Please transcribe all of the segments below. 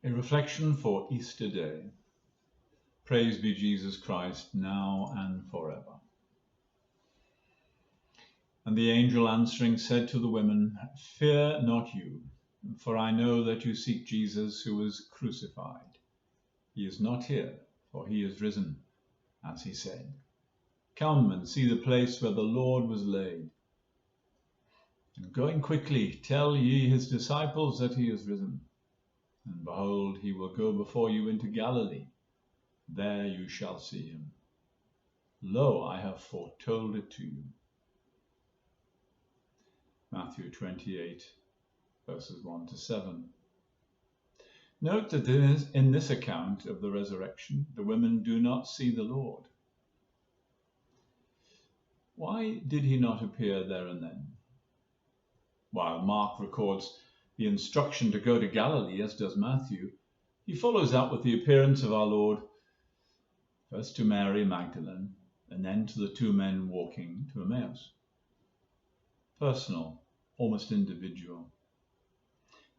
A reflection for Easter Day. Praise be Jesus Christ, now and forever. And the angel answering said to the women, Fear not you, for I know that you seek Jesus who was crucified. He is not here, for he is risen, as he said. Come and see the place where the Lord was laid. And going quickly, tell ye his disciples that he is risen. And behold, he will go before you into Galilee. There you shall see him. Lo, I have foretold it to you. Matthew 28, verses 1 to 7. Note that in this account of the resurrection, the women do not see the Lord. Why did he not appear there and then? While Mark records the instruction to go to Galilee, as does Matthew, he follows up with the appearance of our Lord, first to Mary Magdalene, and then to the two men walking to Emmaus. Personal, almost individual.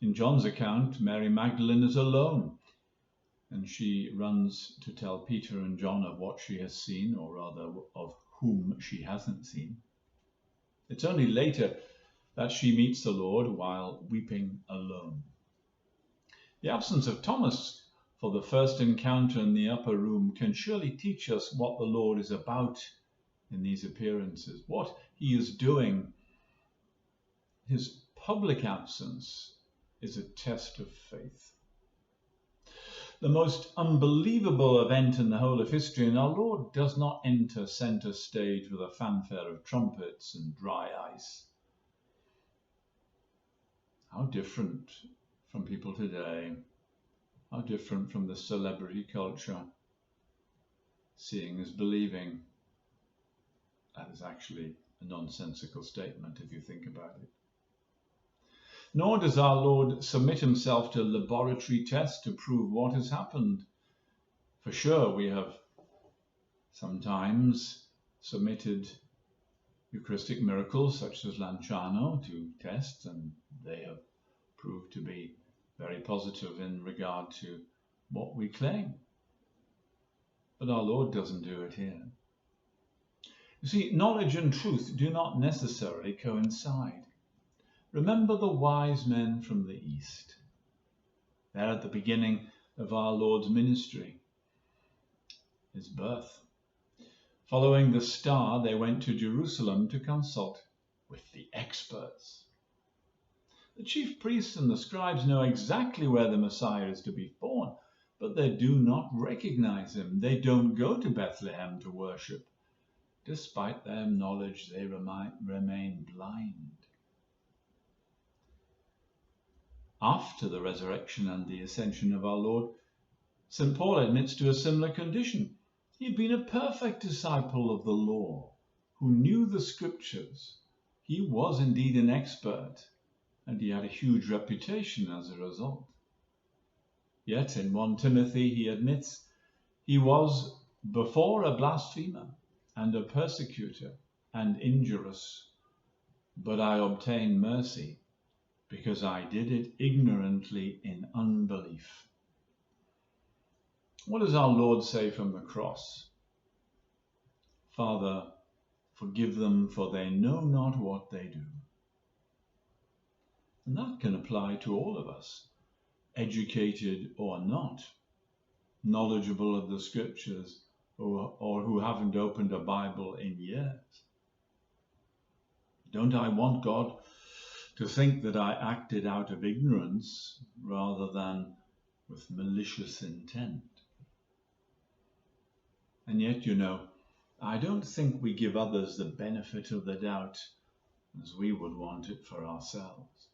In John's account, Mary Magdalene is alone, and she runs to tell Peter and John of what she has seen, or rather of whom she hasn't seen. It's only later that she meets the Lord while weeping alone. The absence of Thomas for the first encounter in the upper room can surely teach us what the Lord is about in these appearances, what he is doing. His public absence is a test of faith. The most unbelievable event in the whole of history, and our Lord does not enter center stage with a fanfare of trumpets and dry ice. How different from people today. How different from the celebrity culture. Seeing is believing. That is actually a nonsensical statement if you think about it. Nor does our Lord submit himself to laboratory tests to prove what has happened. For sure, we have sometimes submitted Eucharistic miracles such as Lanciano to tests, and they have proved to be very positive in regard to what we claim. But our Lord doesn't do it here. You see, knowledge and truth do not necessarily coincide. Remember the wise men from the East. They're at the beginning of our Lord's ministry, his birth. Following the star, they went to Jerusalem to consult with the experts. The chief priests and the scribes know exactly where the Messiah is to be born, but they do not recognize him. They don't go to Bethlehem to worship. Despite their knowledge, they remain blind. After the resurrection and the ascension of our Lord, St. Paul admits to a similar condition. He had been a perfect disciple of the law, who knew the scriptures. He was indeed an expert, and he had a huge reputation as a result. Yet in 1 Timothy he admits he was before a blasphemer and a persecutor and injurious, but I obtained mercy because I did it ignorantly in unbelief. What does our Lord say from the cross? Father, forgive them, for they know not what they do. And that can apply to all of us, educated or not, knowledgeable of the scriptures, or who haven't opened a Bible in years. Don't I want God to think that I acted out of ignorance rather than with malicious intent? And yet, I don't think we give others the benefit of the doubt as we would want it for ourselves.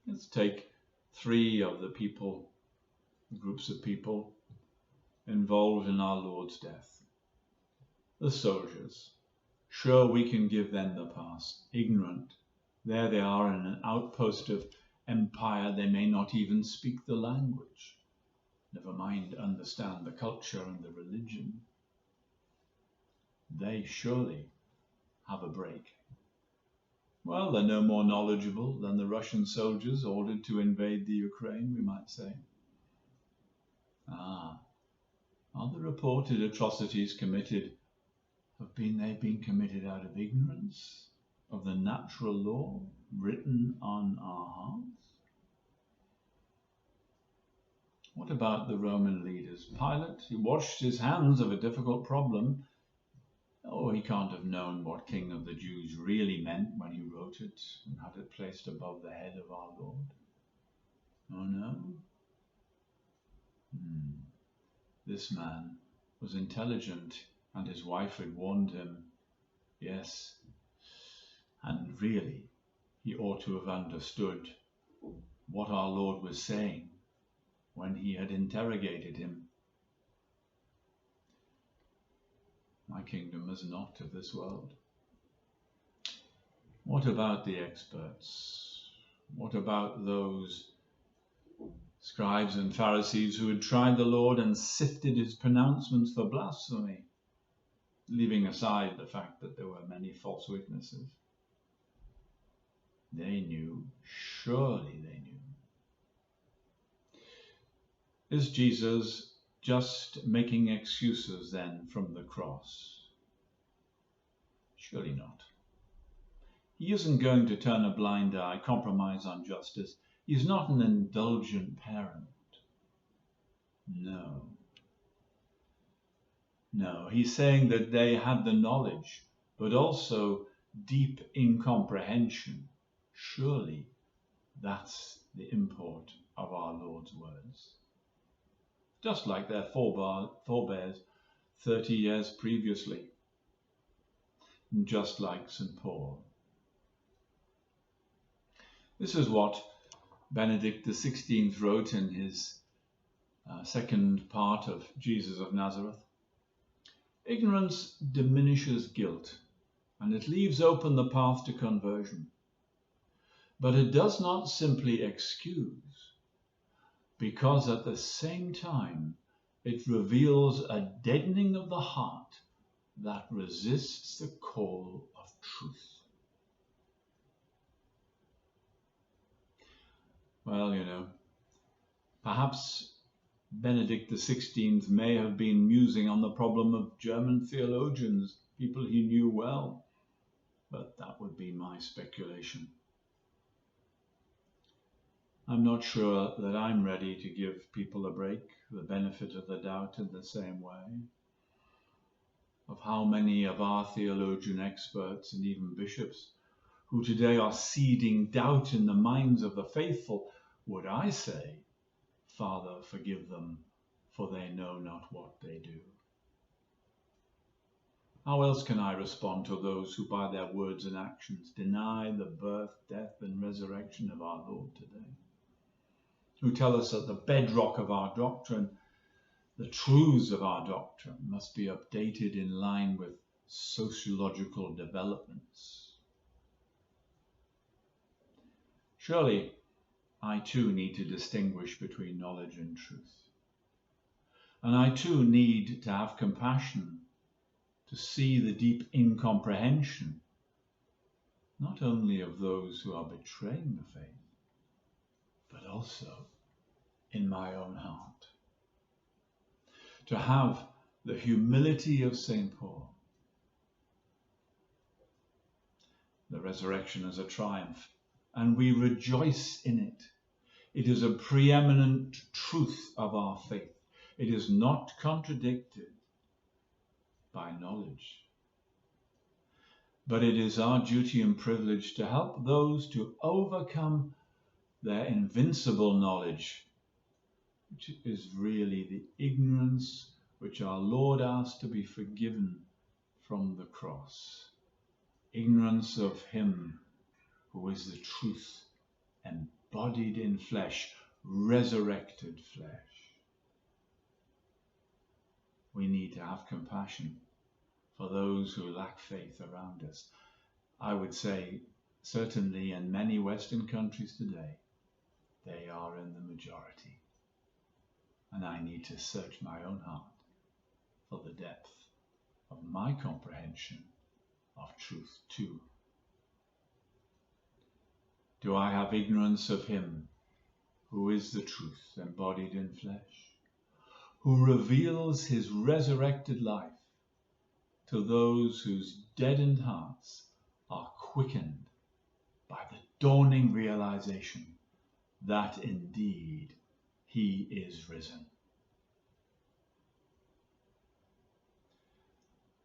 Let's take three of the groups of people involved in our Lord's death. The soldiers. Sure, we can give them the pass. Ignorant. There they are in an outpost of empire. They may not even speak the language. Never mind understand the culture and the religion. They surely have a break. Well, they're no more knowledgeable than the Russian soldiers ordered to invade the Ukraine, we might say. Are the reported atrocities committed they've been committed out of ignorance of the natural law written on our hearts? What about the Roman leaders? Pilate, he washed his hands of a difficult problem. Oh, he can't have known what King of the Jews really meant when he wrote it and had it placed above the head of our Lord. Oh no? This man was intelligent, and his wife had warned him. Yes, and really, he ought to have understood what our Lord was saying when he had interrogated him. My kingdom is not of this world. What about the experts? What about those scribes and Pharisees who had tried the Lord and sifted his pronouncements for blasphemy, leaving aside the fact that there were many false witnesses? They knew, surely they knew. Is Jesus just making excuses then from the cross? Surely not. He isn't going to turn a blind eye, compromise on justice. He's not an indulgent parent. No. No, he's saying that they had the knowledge, but also deep incomprehension. Surely that's the import of our Lord's words. Just like their forebears 30 years previously, and just like St. Paul. This is what Benedict XVI wrote in his second part of Jesus of Nazareth. Ignorance diminishes guilt, and it leaves open the path to conversion. But it does not simply excuse, because at the same time it reveals a deadening of the heart that resists the call of truth. Well, perhaps Benedict XVI may have been musing on the problem of German theologians, people he knew well, but that would be my speculation. I'm not sure that I'm ready to give people a break, the benefit of the doubt in the same way. Of how many of our theologian experts and even bishops who today are seeding doubt in the minds of the faithful, would I say, Father, forgive them, for they know not what they do. How else can I respond to those who by their words and actions deny the birth, death, and resurrection of our Lord today? Who tell us that the bedrock of our doctrine, the truths of our doctrine, must be updated in line with sociological developments. Surely, I too need to distinguish between knowledge and truth. And I too need to have compassion to see the deep incomprehension, not only of those who are betraying the faith, but also in my own heart. To have the humility of St. Paul. The resurrection is a triumph, and we rejoice in it. It is a preeminent truth of our faith. It is not contradicted by knowledge. But it is our duty and privilege to help those to overcome their invincible knowledge, which is really the ignorance which our Lord asked to be forgiven from the cross. Ignorance of him who is the truth embodied in flesh, resurrected flesh. We need to have compassion for those who lack faith around us. I would say, certainly in many Western countries today, they are in the majority. And I need to search my own heart for the depth of my comprehension of truth too. Do I have ignorance of him who is the truth embodied in flesh? who reveals his resurrected life to those whose deadened hearts are quickened by the dawning realization that indeed he is risen.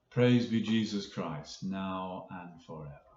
Praise be Jesus Christ, now and forever.